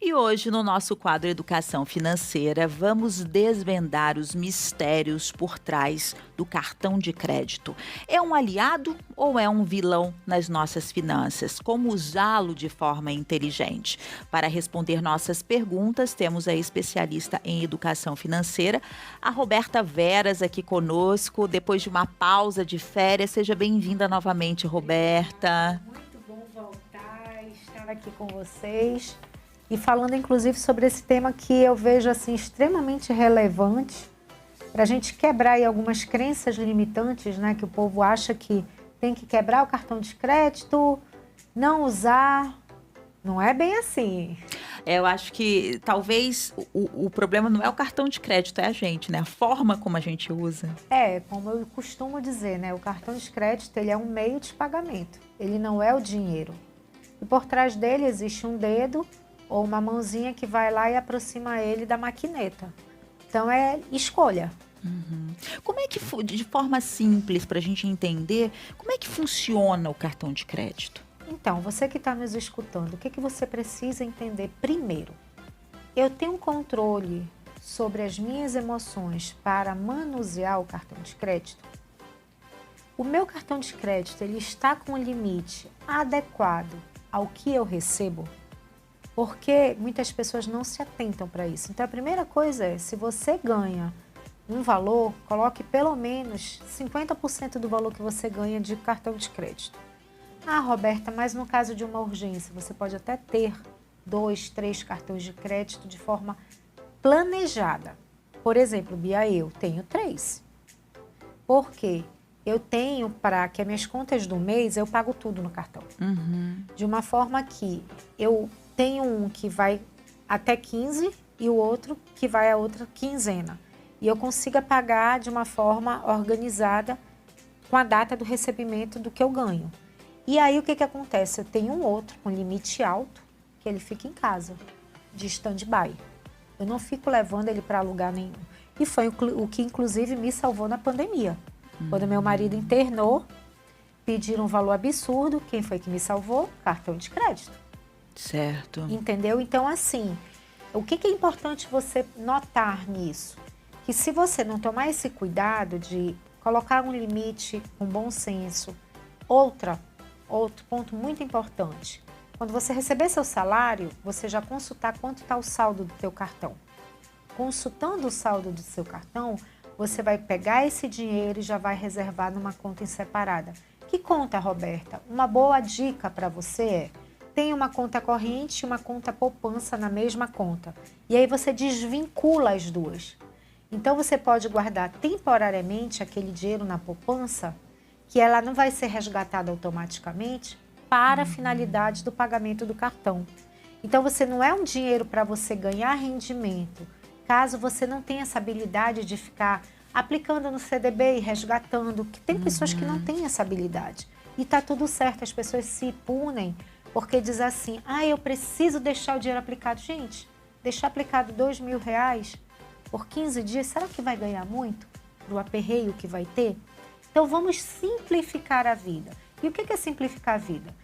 E hoje, no nosso quadro Educação Financeira, vamos desvendar os mistérios por trás do cartão de crédito. É um aliado ou é um vilão nas nossas finanças? Como usá-lo de forma inteligente? Para responder nossas perguntas, temos a especialista em educação financeira, a Roberta Veras, aqui conosco, depois de uma pausa de férias. Seja bem-vinda novamente, Roberta. Muito bom voltar e estar aqui com vocês. E falando, inclusive, sobre esse tema que eu vejo assim, extremamente relevante para a gente quebrar aí algumas crenças limitantes, né? Que o povo acha que tem que quebrar o cartão de crédito, não usar. Não é bem assim. Eu acho que talvez o problema não é o cartão de crédito, é a gente, né? A forma como a gente usa. Como eu costumo dizer, né? O cartão de crédito, ele é um meio de pagamento. Ele não é o dinheiro. E por trás dele existe um dedo ou uma mãozinha que vai lá e aproxima ele da maquineta. Então, é escolha. Uhum. Como é que, de forma simples, para a gente entender, como é que funciona o cartão de crédito? Então, você que está nos escutando, o que você precisa entender primeiro? Eu tenho controle sobre as minhas emoções para manusear o cartão de crédito? O meu cartão de crédito, ele está com o limite adequado ao que eu recebo? Porque muitas pessoas não se atentam para isso. Então, a primeira coisa é, se você ganha um valor, coloque pelo menos 50% do valor que você ganha de cartão de crédito. Ah, Roberta, mas no caso de uma urgência, você pode até ter 2, 3 cartões de crédito de forma planejada. Por exemplo, Bia, eu tenho 3. Por quê? Eu tenho para que as minhas contas do mês, eu pago tudo no cartão. Uhum. De uma forma que eu tenho um que vai até 15 e o outro que vai a outra quinzena. E eu consiga pagar de uma forma organizada com a data do recebimento do que eu ganho. E aí o que acontece? Eu tenho um outro com limite alto que ele fica em casa, de stand-by. Eu não fico levando ele para lugar nenhum. E foi o que inclusive me salvou na pandemia. Quando meu marido internou, pediram um valor absurdo. Quem foi que me salvou? Cartão de crédito. Certo. Entendeu? Então, assim, o que é importante você notar nisso? Que se você não tomar esse cuidado de colocar um limite com bom senso, outro ponto muito importante, quando você receber seu salário, você já consultar quanto está o saldo do teu cartão. Consultando o saldo do seu cartão, você vai pegar esse dinheiro e já vai reservar numa conta em separada. Que conta, Roberta? Uma boa dica para você é: tem uma conta corrente e uma conta poupança na mesma conta. E aí você desvincula as duas. Então você pode guardar temporariamente aquele dinheiro na poupança, que ela não vai ser resgatada automaticamente para a finalidade do pagamento do cartão. Então você não é um dinheiro para você ganhar rendimento, caso você não tenha essa habilidade de ficar aplicando no CDB e resgatando, que tem pessoas que não têm essa habilidade. E tá tudo certo, as pessoas se punem porque diz assim: ah, eu preciso deixar o dinheiro aplicado. Gente, deixar aplicado R$2.000 por 15 dias, será que vai ganhar muito do aperreio que vai ter? Então vamos simplificar a vida. E o que é simplificar a vida?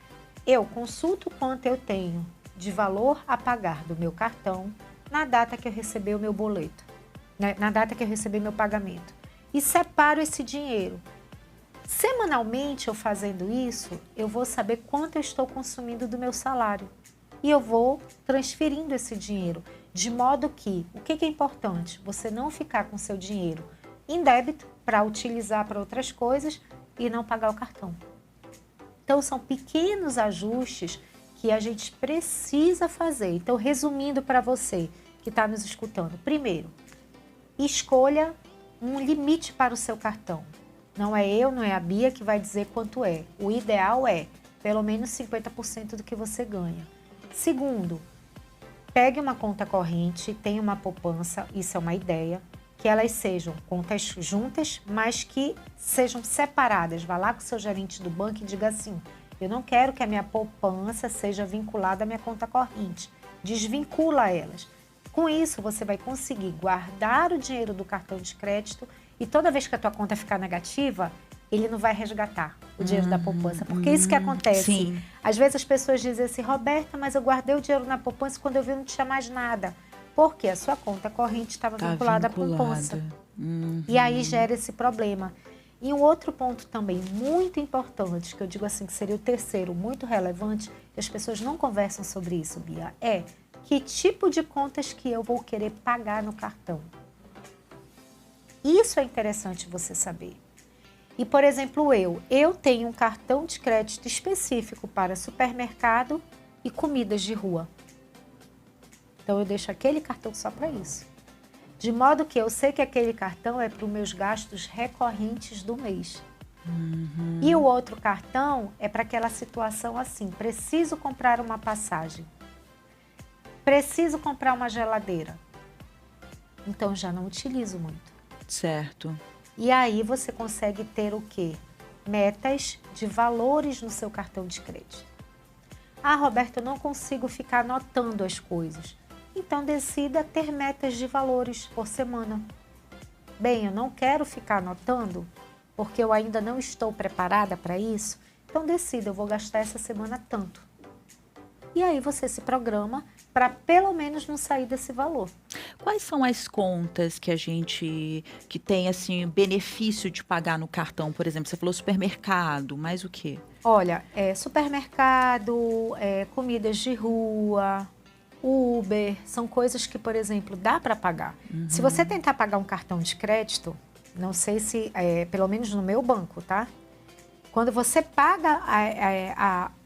Eu consulto quanto eu tenho de valor a pagar do meu cartão na data que eu receber o meu boleto, né? Na data que eu receber meu pagamento. E separo esse dinheiro. Semanalmente, eu fazendo isso, eu vou saber quanto eu estou consumindo do meu salário. E eu vou transferindo esse dinheiro. De modo que, o que é importante? Você não ficar com seu dinheiro em débito para utilizar para outras coisas e não pagar o cartão. Então, são pequenos ajustes que a gente precisa fazer. Então, resumindo para você que está nos escutando. Primeiro, escolha um limite para o seu cartão. Não é eu, não é a Bia que vai dizer quanto é. O ideal é pelo menos 50% do que você ganha. Segundo, pegue uma conta corrente, tenha uma poupança, isso é uma ideia, que elas sejam contas juntas, mas que sejam separadas. Vá lá com o seu gerente do banco e diga assim: eu não quero que a minha poupança seja vinculada à minha conta corrente. Desvincula elas. Com isso, você vai conseguir guardar o dinheiro do cartão de crédito e toda vez que a tua conta ficar negativa, ele não vai resgatar o dinheiro da poupança. Porque isso que acontece. Sim. Às vezes as pessoas dizem assim, Roberta, mas eu guardei o dinheiro na poupança e quando eu vi não tinha mais nada. Porque a sua conta corrente estava vinculada à poupança. E aí gera esse problema. E um outro ponto também muito importante, que eu digo assim, que seria o terceiro, muito relevante, que as pessoas não conversam sobre isso, Bia, é que tipo de contas que eu vou querer pagar no cartão. Isso é interessante você saber. E, por exemplo, eu tenho um cartão de crédito específico para supermercado e comidas de rua. Então, eu deixo aquele cartão só para isso. De modo que eu sei que aquele cartão é para os meus gastos recorrentes do mês. E o outro cartão é para aquela situação assim, preciso comprar uma passagem, preciso comprar uma geladeira. Então, já não utilizo muito. Certo. E aí você consegue ter o quê? Metas de valores no seu cartão de crédito. Ah, Roberto, eu não consigo ficar anotando as coisas. Então decida ter metas de valores por semana. Bem, eu não quero ficar anotando porque eu ainda não estou preparada para isso. Então decida, eu vou gastar essa semana tanto. E aí você se programa para pelo menos não sair desse valor. Quais são as contas que tem assim benefício de pagar no cartão? Por exemplo, você falou supermercado, mais o quê? Olha, supermercado, comidas de rua, Uber, são coisas que, por exemplo, dá para pagar. Se você tentar pagar um cartão de crédito, não sei se, pelo menos no meu banco, tá? Quando você paga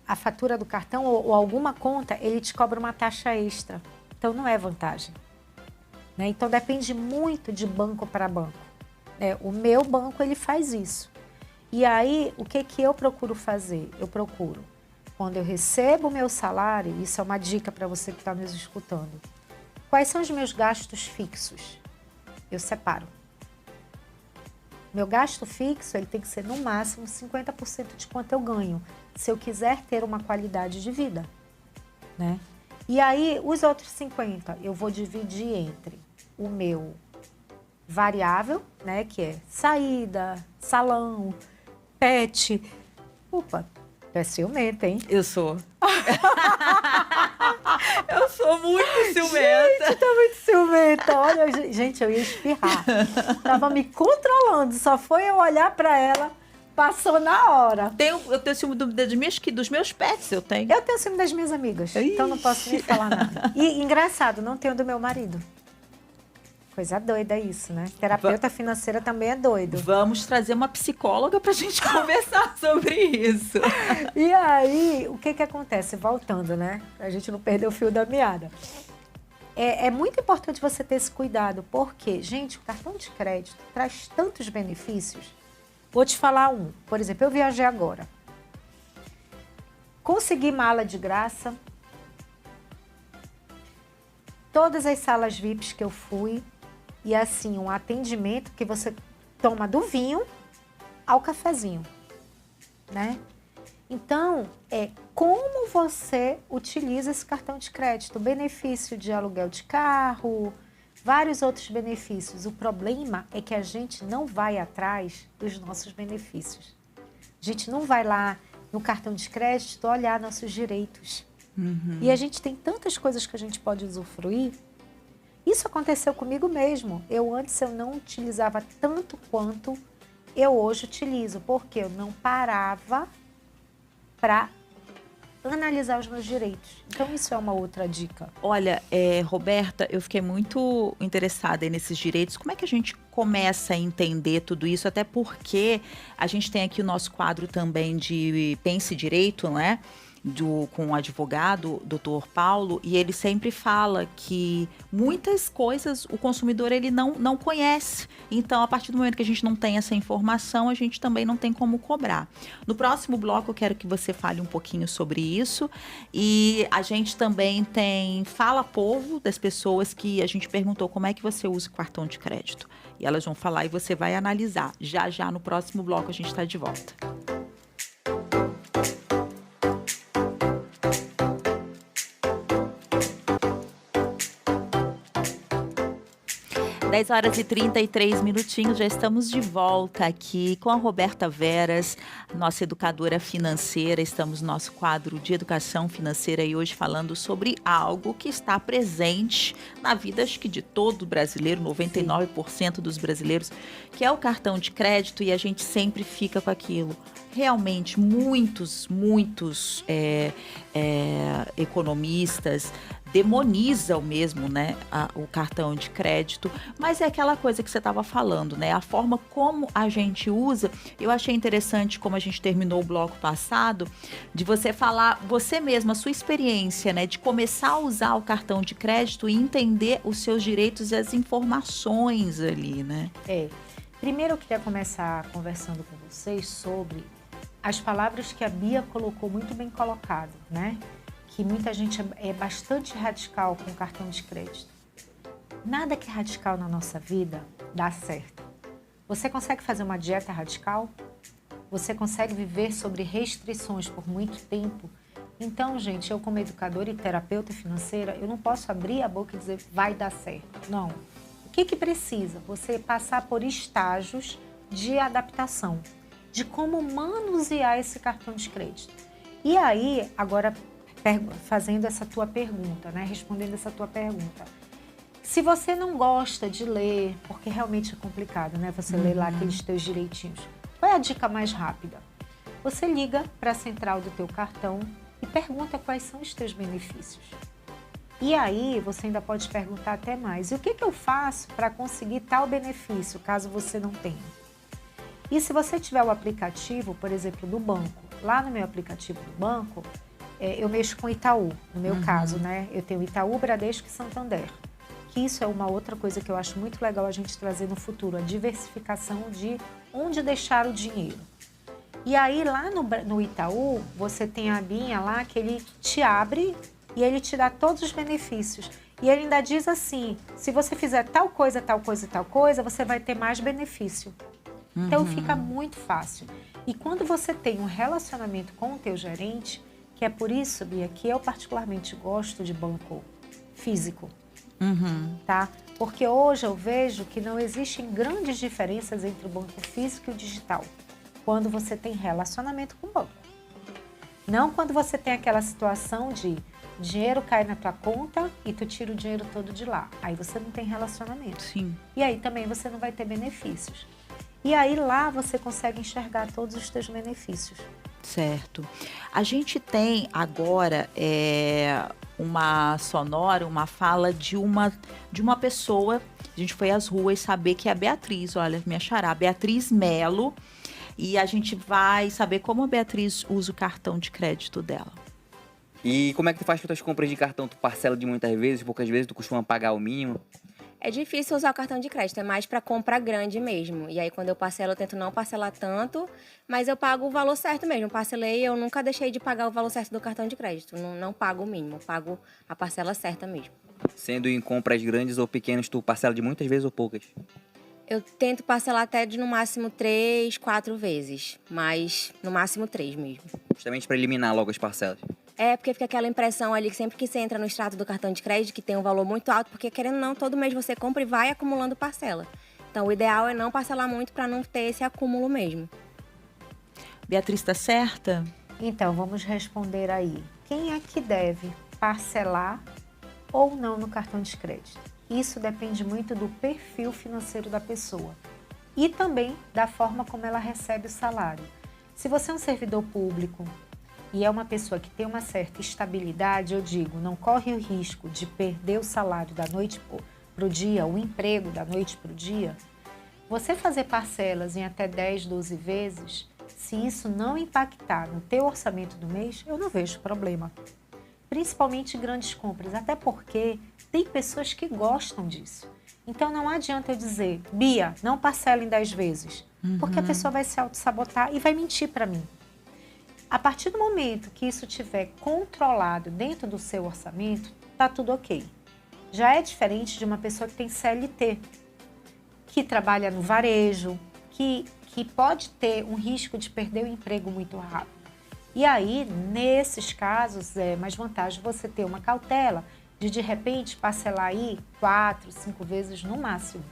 a fatura do cartão ou alguma conta, ele te cobra uma taxa extra. Então, não é vantagem. Né? Então, depende muito de banco para banco. O meu banco, ele faz isso. E aí, o que eu procuro fazer? Eu procuro, quando eu recebo o meu salário, isso é uma dica para você que está nos escutando, quais são os meus gastos fixos? Eu separo. Meu gasto fixo, ele tem que ser no máximo 50% de quanto eu ganho, se eu quiser ter uma qualidade de vida, né? E aí, os outros 50, eu vou dividir entre o meu variável, né, que é saída, salão, pet. Opa, é ciumenta, hein? Eu sou. Eu sou muito ciumenta. Gente, tá muito ciumenta. Olha, gente, eu ia espirrar. Tava me controlando, só foi eu olhar pra ela, passou na hora. Eu tenho ciúme dos meus pets, eu tenho. Eu tenho ciúme das minhas amigas, então não posso nem falar nada. E engraçado, não tenho do meu marido. Coisa doida isso, né? Terapeuta financeira também é doido. Vamos trazer uma psicóloga pra gente conversar sobre isso. E aí, o que acontece? Voltando, né? A gente não perder o fio da meada. É muito importante você ter esse cuidado, porque, gente, o cartão de crédito traz tantos benefícios. Vou te falar um. Por exemplo, eu viajei agora. Consegui mala de graça. Todas as salas VIPs que eu fui. E assim, um atendimento que você toma do vinho ao cafezinho, né? Então, como você utiliza esse cartão de crédito, benefício de aluguel de carro, vários outros benefícios. O problema é que a gente não vai atrás dos nossos benefícios. A gente não vai lá no cartão de crédito olhar nossos direitos. E a gente tem tantas coisas que a gente pode usufruir. Isso aconteceu comigo mesmo. Antes eu não utilizava tanto quanto eu hoje utilizo, porque eu não parava para analisar os meus direitos. Então, isso é uma outra dica. Olha, Roberta, eu fiquei muito interessada nesses direitos. Como é que a gente começa a entender tudo isso? Até porque a gente tem aqui o nosso quadro também de Pense Direito, né? Com o advogado, Dr. Paulo, e ele sempre fala que muitas coisas o consumidor ele não conhece. Então, a partir do momento que a gente não tem essa informação, a gente também não tem como cobrar. No próximo bloco, eu quero que você fale um pouquinho sobre isso. E a gente também tem Fala Povo, das pessoas que a gente perguntou como é que você usa o cartão de crédito. E elas vão falar e você vai analisar. Já no próximo bloco a gente está de volta. 10h33, já estamos de volta aqui com a Roberta Veras, nossa educadora financeira. Estamos no nosso quadro de educação financeira e hoje falando sobre algo que está presente na vida, acho que de todo brasileiro, 99% dos brasileiros, que é o cartão de crédito, e a gente sempre fica com aquilo. Realmente, muitos economistas demonizam mesmo, né, o cartão de crédito, mas é aquela coisa que você estava falando, né, a forma como a gente usa. Eu achei interessante como a gente terminou o bloco passado, de você falar, você mesma, a sua experiência, né, de começar a usar o cartão de crédito e entender os seus direitos e as informações ali, né? Primeiro eu queria começar conversando com vocês sobre as palavras que a Bia colocou muito bem colocado, né? Que muita gente é bastante radical com o cartão de crédito. Nada que é radical na nossa vida dá certo. Você consegue fazer uma dieta radical? Você consegue viver sobre restrições por muito tempo? Então, gente, eu como educadora e terapeuta financeira, eu não posso abrir a boca e dizer vai dar certo. Não. O que precisa? Você passar por estágios de adaptação, de como manusear esse cartão de crédito. E aí, agora, fazendo essa tua pergunta, né? Respondendo essa tua pergunta. Se você não gosta de ler, porque realmente é complicado, né? Você ler lá aqueles teus direitinhos. Qual é a dica mais rápida? Você liga para a central do teu cartão e pergunta quais são os teus benefícios. E aí, você ainda pode perguntar até mais. E o que eu faço para conseguir tal benefício, caso você não tenha? E se você tiver o aplicativo, por exemplo, do banco, lá no meu aplicativo do banco, eu mexo com Itaú, no meu caso, né? Eu tenho Itaú, Bradesco e Santander. Que isso é uma outra coisa que eu acho muito legal a gente trazer no futuro, a diversificação de onde deixar o dinheiro. E aí, lá no Itaú, você tem a abinha lá que ele te abre e ele te dá todos os benefícios. E ele ainda diz assim, se você fizer tal coisa, tal coisa e tal coisa, você vai ter mais benefício. Então, fica muito fácil. E quando você tem um relacionamento com o teu gerente, que é por isso, Bia, que eu particularmente gosto de banco físico, tá? Porque hoje eu vejo que não existem grandes diferenças entre o banco físico e o digital, quando você tem relacionamento com o banco. Não quando você tem aquela situação de dinheiro cai na tua conta e tu tira o dinheiro todo de lá. Aí você não tem relacionamento. Sim. E aí também você não vai ter benefícios. E aí lá você consegue enxergar todos os teus benefícios. Certo. A gente tem agora uma sonora, uma fala de uma pessoa. A gente foi às ruas saber que é a Beatriz, olha, minha xará, Beatriz Melo. E a gente vai saber como a Beatriz usa o cartão de crédito dela. E como é que tu faz para tuas compras de cartão? Tu parcela de muitas vezes, poucas vezes, tu costuma pagar o mínimo? É difícil usar o cartão de crédito, é mais para compra grande mesmo. E aí, quando eu parcelo, eu tento não parcelar tanto, mas eu pago o valor certo mesmo. Parcelei, eu nunca deixei de pagar o valor certo do cartão de crédito. Não pago o mínimo, pago a parcela certa mesmo. Sendo em compras grandes ou pequenas, tu parcela de muitas vezes ou poucas? Eu tento parcelar até de no máximo 3, 4 vezes, mas no máximo 3 mesmo. Justamente para eliminar logo as parcelas. É, porque fica aquela impressão ali que sempre que você entra no extrato do cartão de crédito, que tem um valor muito alto, porque querendo ou não, todo mês você compra e vai acumulando parcela. Então, o ideal é não parcelar muito para não ter esse acúmulo mesmo. Beatriz, tá certa? Então, vamos responder aí. Quem é que deve parcelar ou não no cartão de crédito? Isso depende muito do perfil financeiro da pessoa e também da forma como ela recebe o salário. Se você é um servidor público e é uma pessoa que tem uma certa estabilidade, eu digo, não corre o risco de perder o salário da noite para o dia, o emprego da noite para o dia, você fazer parcelas em até 10, 12 vezes, se isso não impactar no teu orçamento do mês, eu não vejo problema. Principalmente grandes compras, até porque tem pessoas que gostam disso. Então não adianta eu dizer, Bia, não parcela em 10 vezes, porque a pessoa vai se auto-sabotar e vai mentir para mim. A partir do momento que isso estiver controlado dentro do seu orçamento, tá tudo ok. Já é diferente de uma pessoa que tem CLT, que trabalha no varejo, que pode ter um risco de perder o emprego muito rápido. E aí, nesses casos, é mais vantagem você ter uma cautela de repente, parcelar aí 4, 5 vezes no máximo.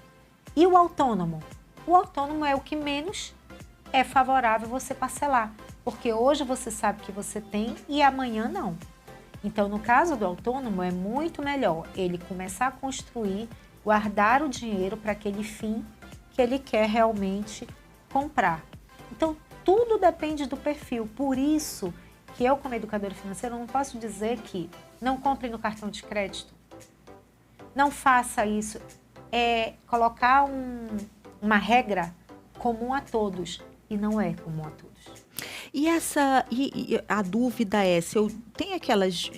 E o autônomo? O autônomo é o que menos é favorável você parcelar, porque hoje você sabe que você tem e amanhã não. Então, no caso do autônomo, é muito melhor ele começar a construir, guardar o dinheiro para aquele fim que ele quer realmente comprar. Então, tudo depende do perfil. Por isso que eu, como educadora financeira, não posso dizer que não compre no cartão de crédito. Não faça isso. É colocar uma regra comum a todos. E não é comum a todos. E a dúvida é, se eu tenho aquelas,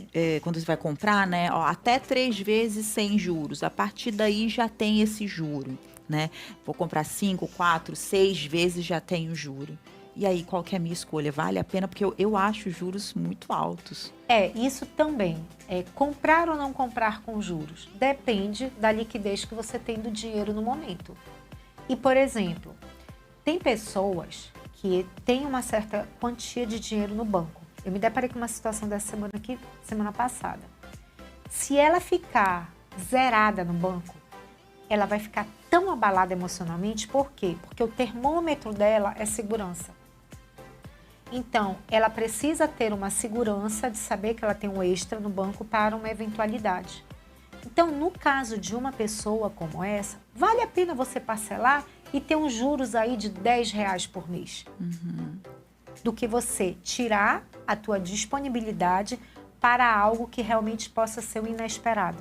quando você vai comprar, né, ó, até 3 vezes sem juros, a partir daí já tem esse juro, né? Vou comprar 5, 4, 6 vezes já tem o juro. E aí, qual que é a minha escolha? Vale a pena? Porque eu acho juros muito altos. Isso também. Comprar ou não comprar com juros? Depende da liquidez que você tem do dinheiro no momento. E, por exemplo, tem pessoas que têm uma certa quantia de dinheiro no banco. Eu me deparei com uma situação dessa semana passada. Se ela ficar zerada no banco, ela vai ficar tão abalada emocionalmente. Por quê? Porque o termômetro dela é segurança. Então, ela precisa ter uma segurança de saber que ela tem um extra no banco para uma eventualidade. Então, no caso de uma pessoa como essa, vale a pena você parcelar e ter uns juros aí de R$10 por mês. Do que você tirar a tua disponibilidade para algo que realmente possa ser o inesperado.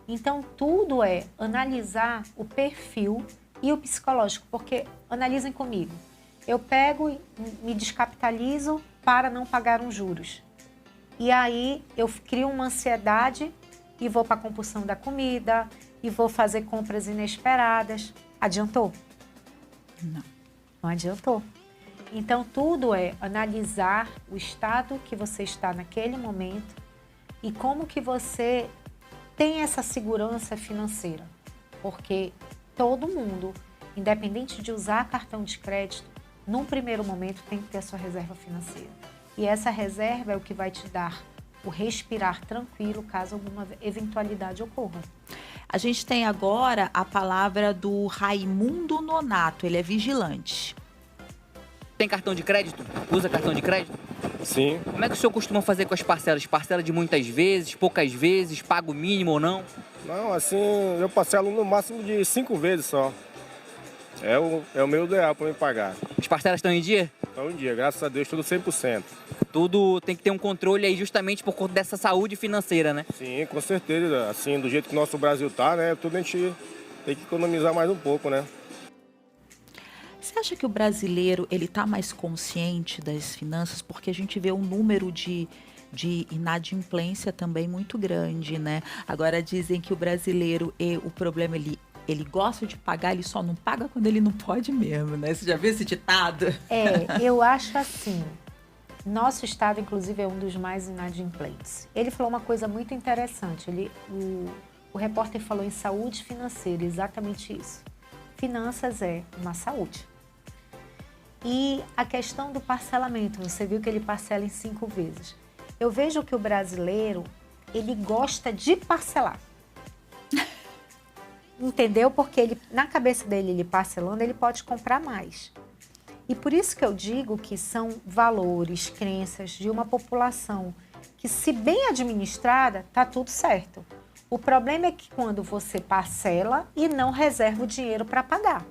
Então, tudo é analisar o perfil e o psicológico, porque analisem comigo. Eu pego e me descapitalizo para não pagar uns juros. E aí eu crio uma ansiedade e vou para a compulsão da comida e vou fazer compras inesperadas. Adiantou? Não. Não adiantou. Então, tudo é analisar o estado que você está naquele momento e como que você tem essa segurança financeira. Porque todo mundo, independente de usar cartão de crédito, num primeiro momento tem que ter a sua reserva financeira. E essa reserva é o que vai te dar o respirar tranquilo caso alguma eventualidade ocorra. A gente tem agora a palavra do Raimundo Nonato, ele é vigilante. Tem cartão de crédito? Usa cartão de crédito? Sim. Como é que o senhor costuma fazer com as parcelas? Parcela de muitas vezes, poucas vezes, paga o mínimo ou não? Não, assim, eu parcelo no máximo de 5 vezes só. É o meu ideal para me pagar. As parcelas estão em dia? Então, um dia, graças a Deus, tudo 100%. Tudo tem que ter um controle aí justamente por conta dessa saúde financeira, né? Sim, com certeza. Assim, do jeito que o nosso Brasil tá, né? Tudo a gente tem que economizar mais um pouco, né? Você acha que o brasileiro ele tá mais consciente das finanças? Porque a gente vê um número de inadimplência também muito grande, né? Agora dizem que o brasileiro, o problema ele gosta de pagar, ele só não paga quando ele não pode mesmo, né? Você já viu esse ditado? Eu acho assim, nosso estado, inclusive, é um dos mais inadimplentes. Ele falou uma coisa muito interessante, o repórter falou em saúde financeira, exatamente isso. Finanças é uma saúde. E a questão do parcelamento, você viu que ele parcela em 5 vezes. Eu vejo que o brasileiro, ele gosta de parcelar. Entendeu? Porque na cabeça dele, ele parcelando, ele pode comprar mais. E por isso que eu digo que são valores, crenças de uma população que, se bem administrada, tá tudo certo. O problema é que quando você parcela e não reserva o dinheiro para pagar.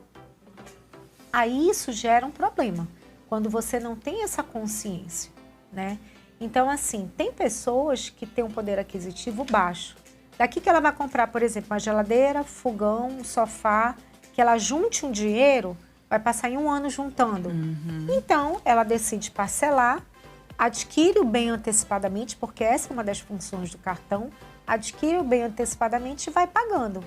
Aí isso gera um problema, quando você não tem essa consciência, né? Então, assim, tem pessoas que têm um poder aquisitivo baixo. Daqui que ela vai comprar, por exemplo, uma geladeira, fogão, um sofá, que ela junte um dinheiro, vai passar em 1 ano juntando. Então, ela decide parcelar, adquire o bem antecipadamente, porque essa é uma das funções do cartão, adquire o bem antecipadamente e vai pagando.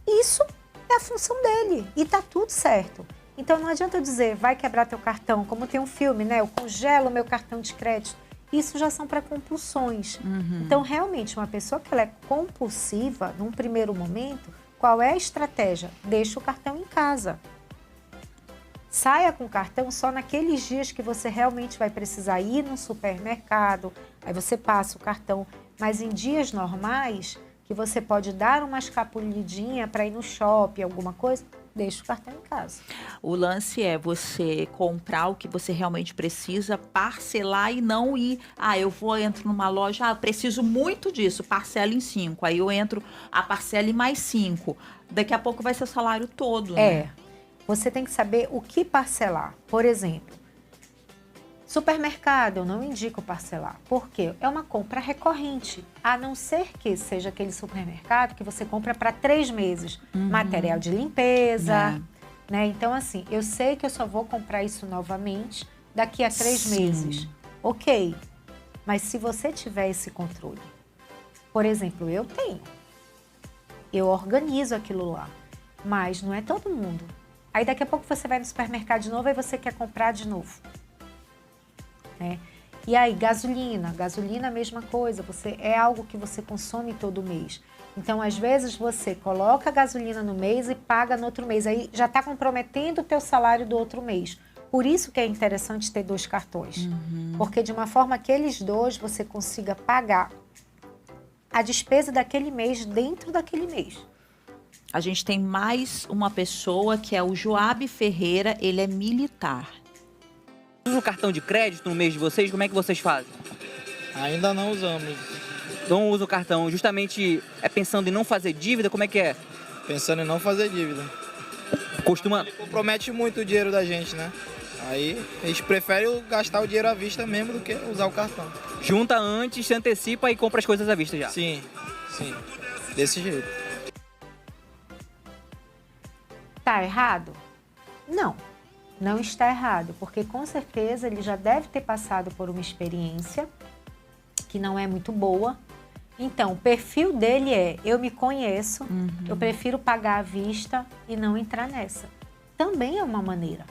Isso é a função dele e tá tudo certo. Então, não adianta dizer, vai quebrar teu cartão, como tem um filme, né? Eu congelo meu cartão de crédito. Isso já são para compulsões. Então, realmente, uma pessoa que ela é compulsiva, num primeiro momento, qual é a estratégia? Deixa o cartão em casa. Saia com o cartão só naqueles dias que você realmente vai precisar ir no supermercado, aí você passa o cartão. Mas em dias normais, que você pode dar uma escapulidinha para ir no shopping, alguma coisa, deixa o cartão em casa. O lance é você comprar o que você realmente precisa, parcelar e não ir. Entro numa loja, eu preciso muito disso, parcela em 5. Aí eu entro, a parcela em mais 5. Daqui a pouco vai ser o salário todo, né? Você tem que saber o que parcelar. Por exemplo, supermercado, eu não indico parcelar. Por quê? É uma compra recorrente. A não ser que seja aquele supermercado que você compra para 3 meses. Material de limpeza, né? Então, assim, eu sei que eu só vou comprar isso novamente daqui a 3 meses. Ok. Mas se você tiver esse controle, por exemplo, eu tenho. Eu organizo aquilo lá. Mas não é todo mundo. Aí daqui a pouco você vai no supermercado de novo e você quer comprar de novo. E aí, gasolina a mesma coisa, é algo que você consome todo mês. Então, às vezes, você coloca a gasolina no mês e paga no outro mês, aí já está comprometendo o teu salário do outro mês. Por isso que é interessante ter 2 cartões, porque de uma forma que eles 2 você consiga pagar a despesa daquele mês dentro daquele mês. A gente tem mais uma pessoa que é o Joab Ferreira, ele é militar. Usa o cartão de crédito no mês de vocês? Como é que vocês fazem? Ainda não usamos. Não usa o cartão justamente pensando em não fazer dívida? Como é que é? Pensando em não fazer dívida. Costuma... Compromete muito o dinheiro da gente, né? Aí a gente prefere gastar o dinheiro à vista mesmo do que usar o cartão. Junta antes, se antecipa e compra as coisas à vista já. Sim. Desse jeito. Tá errado? Não está errado, porque com certeza ele já deve ter passado por uma experiência que não é muito boa. Então, o perfil dele eu me conheço, eu prefiro pagar à vista e não entrar nessa. Também é uma maneira.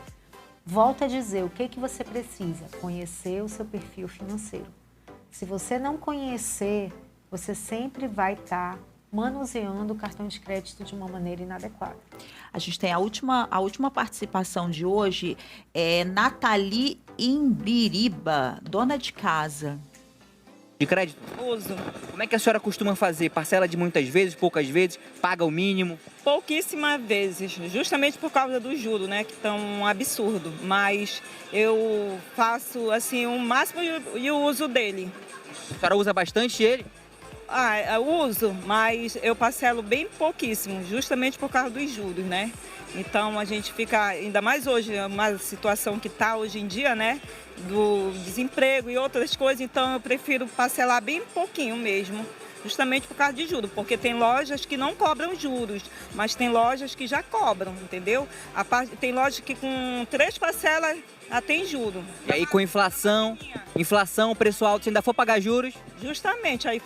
Volto a dizer, o que você precisa? Conhecer o seu perfil financeiro. Se você não conhecer, você sempre vai estar manuseando o cartão de crédito de uma maneira inadequada. A gente tem a última participação de hoje, Nathalie Imbiriba, dona de casa. De crédito? Uso. Como é que a senhora costuma fazer? Parcela de muitas vezes, poucas vezes? Paga o mínimo? Pouquíssimas vezes, justamente por causa do juro, né, que estão um absurdo. Mas eu faço, assim, o máximo e o uso dele. A senhora usa bastante ele? Eu uso, mas eu parcelo bem pouquíssimo, justamente por causa dos juros, né? Então a gente fica, ainda mais hoje, uma situação que está hoje em dia, né? Do desemprego e outras coisas, então eu prefiro parcelar bem pouquinho mesmo, justamente por causa de juros, porque tem lojas que não cobram juros, mas tem lojas que já cobram, entendeu? Tem lojas que com 3 parcelas já tem juro. E aí com inflação, preço alto, se ainda for pagar juros? Justamente, aí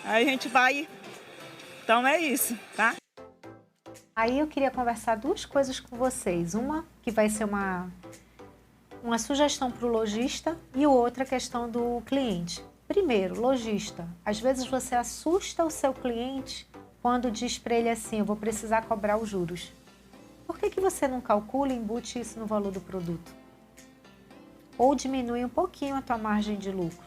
a gente vai, então é isso, tá? Aí eu queria conversar 2 coisas com vocês. Uma que vai ser uma sugestão para o lojista e outra questão do cliente. Primeiro, lojista. Às vezes você assusta o seu cliente quando diz para ele assim, eu vou precisar cobrar os juros. Por que você não calcula e embute isso no valor do produto? Ou diminui um pouquinho a tua margem de lucro.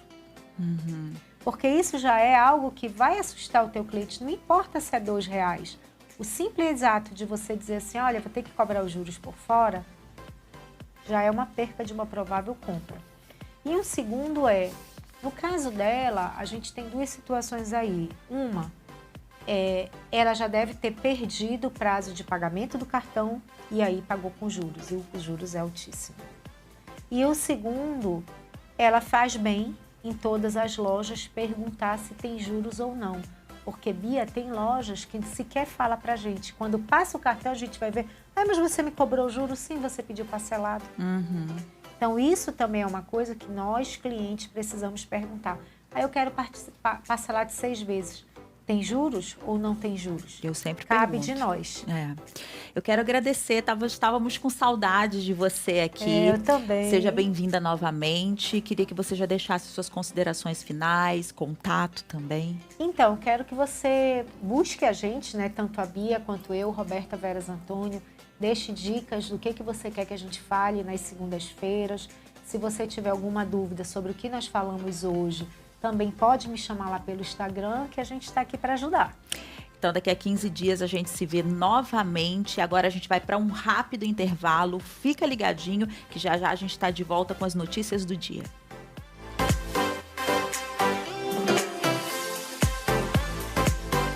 Porque isso já é algo que vai assustar o teu cliente. Não importa se é R$2. O simples ato de você dizer assim, olha, vou ter que cobrar os juros por fora, já é uma perca de uma provável compra. E o segundo no caso dela, a gente tem 2 situações aí. Uma, ela já deve ter perdido o prazo de pagamento do cartão e aí pagou com juros, e os juros é altíssimo. E o segundo, ela faz bem em todas as lojas perguntar se tem juros ou não. Porque, Bia, tem lojas que sequer fala pra gente. Quando passa o cartão, a gente vai ver, mas você me cobrou juros? Sim, você pediu parcelado. Então, isso também é uma coisa que nós, clientes, precisamos perguntar. Aí eu quero parcelar de 6 vezes. Tem juros ou não tem juros? Eu sempre Cabe pergunto. de nós. Eu quero agradecer, estávamos com saudade de você aqui. Eu também. Seja bem-vinda novamente. Queria que você já deixasse suas considerações finais, contato também. Então, quero que você busque a gente, né? Tanto a Bia quanto eu, Roberta Veras Antônio. Deixe dicas do que você quer que a gente fale nas segundas-feiras. Se você tiver alguma dúvida sobre o que nós falamos hoje, também pode me chamar lá pelo Instagram, que a gente está aqui para ajudar. Então, daqui a 15 dias a gente se vê novamente. Agora a gente vai para um rápido intervalo. Fica ligadinho que já já a gente está de volta com as notícias do dia.